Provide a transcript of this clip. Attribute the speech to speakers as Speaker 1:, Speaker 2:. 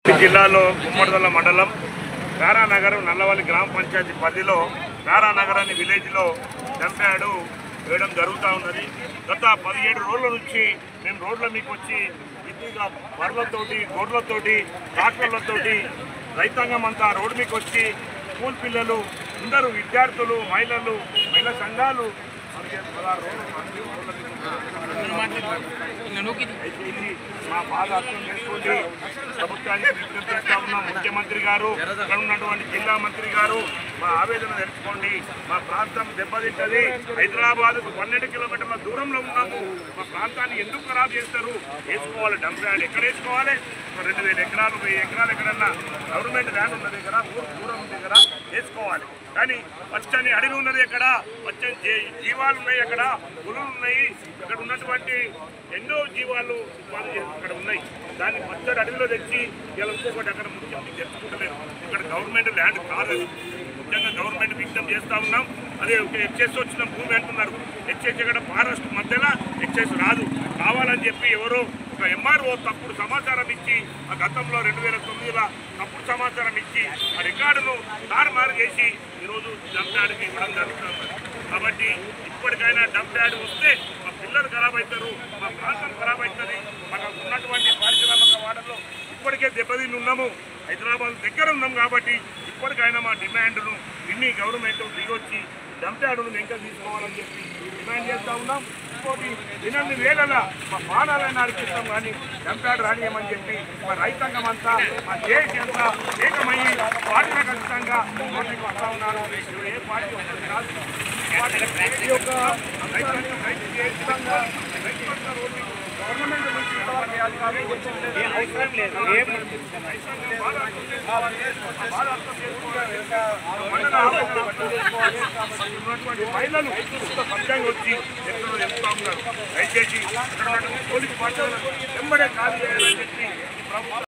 Speaker 1: జిల్లాలో గుమ్మడిదల మండలం గారానగర్ నల్లవల్లి గ్రామ పంచాయతీ పరిధిలో గారానగర్ అనే విలేజ్లో డంప్యార్డ్ వేయడం జరుగుతూ ఉన్నది. గత 17 రోజుల నుంచి మేము రోడ్ల మీకు వచ్చి విద్యుగా బర్లతోటి గొర్రెలతోటి ట్రాక్టర్లతోటి రైతాంగం అంతా రోడ్డు మీకు వచ్చి స్కూల్ పిల్లలు అందరూ విద్యార్థులు మహిళా సంఘాలు 16 మా బాధ అర్థం చేసుకోండి. ప్రభుత్వానికి విజ్ఞప్తి చేస్తా ఉన్నాం. ముఖ్యమంత్రి గారు, ఇక్కడ ఉన్నటువంటి జిల్లా మంత్రి గారు మా ఆవేదన తెలుసుకోండి. మా ప్రాంతం దెబ్బతింటది. హైదరాబాద్ 12 కిలోమీటర్ల దూరంలో ఉన్నాము. మా ప్రాంతాన్ని ఎందుకు ఖరాబ్ చేస్తారు? వేసుకోవాలి డంప్ యార్డ్. ఎక్కడ వేసుకోవాలి? 2000 ఎకరాలు 1000 ఎకరాలు ఎక్కడన్నా గవర్నమెంట్ ల్యాండ్ ఉన్న దగ్గర దూరం ఉన్న దగ్గర వేసుకోవాలి. కానీ పచ్చని అడవి ఉన్నది, ఎక్కడ పచ్చని జీవాలు ఉన్నాయి, అక్కడ పులులు ఉన్నాయి, అక్కడ ఉన్నటువంటి ఎన్నో జీవాలు అక్కడ ఉన్నాయి. దాన్ని పచ్చడి అడవిలో తెచ్చి ఇలా ఇంకొకటి అక్కడ ముఖ్యంగా తెచ్చుకుంటలేదు. ఇక్కడ గవర్నమెంట్ ల్యాండ్ కాదు. ముఖ్యంగా గవర్నమెంట్ విజ్ఞప్తి చేస్తూ ఉన్నాం. అదే హెచ్ఎస్ వచ్చిన భూమి అంటున్నారు. హెచ్ఎస్ ఇక్కడ ఫారెస్ట్ మధ్యలో హెచ్ఎస్ రాదు. కావాలని చెప్పి ఎవరో ఒక ఎంఆర్ఓ తప్పుడు సమాచారం ఇచ్చి ఆ గతంలో 2009లో తప్పుడు సమాచారం ఇచ్చి ఆ రికార్డును తారుమారు చేసి ఈరోజు డంప్ యార్డ్కి ఇవ్వడం జరుగుతుంది. కాబట్టి ఇప్పటికైనా డంప్ యార్డ్ వస్తే మా పిల్లలు ఖరాబ్ అవుతారు, మా ప్రాంతం ఖరాబ్ అవుతుంది. మాకు ఉన్నటువంటి పారిశ్రామిక వాడల్లో ఇప్పటికే దెబ్బతిని ఉన్నాము. హైదరాబాద్ దగ్గర ఉన్నాం కాబట్టి ఇప్పటికైనా మా డిమాండ్ను ఇన్ని గవర్నమెంట్ దిగొచ్చి డంప్ యార్డును వెంక తీసుకోవాలని చెప్పి డిమాండ్ చేస్తూ ఉన్నాం. ఇంకోటి 8 వేళల మా ప్రాణాలైనా అర్పిస్తాం కానీ డంప్ యార్డ్ రానియమని చెప్పి మా రైతాంగం అంతా మా దేశం అంతా ఏకమయ్యి పార్టీల ఖచ్చితంగా ఓట్లకు వస్తూ ఉన్నారు. ఏ పార్టీ వస్తుంది కాదు. ఈ యొక్క రైతాంగం రైతు ఏ విధంగా గవర్నమెంట్ నుంచి చేయాలి కాదు అవసరం లేదు. ఉన్నటువంటి మహిళలు పక్షంగా వచ్చి ఎక్కడో వెళ్తూ ఉన్నారు. దయచేసి పోలీసు పార్టీలను వెంబడే ఖాళీ చేయాలని చెప్పి ప్రభుత్వం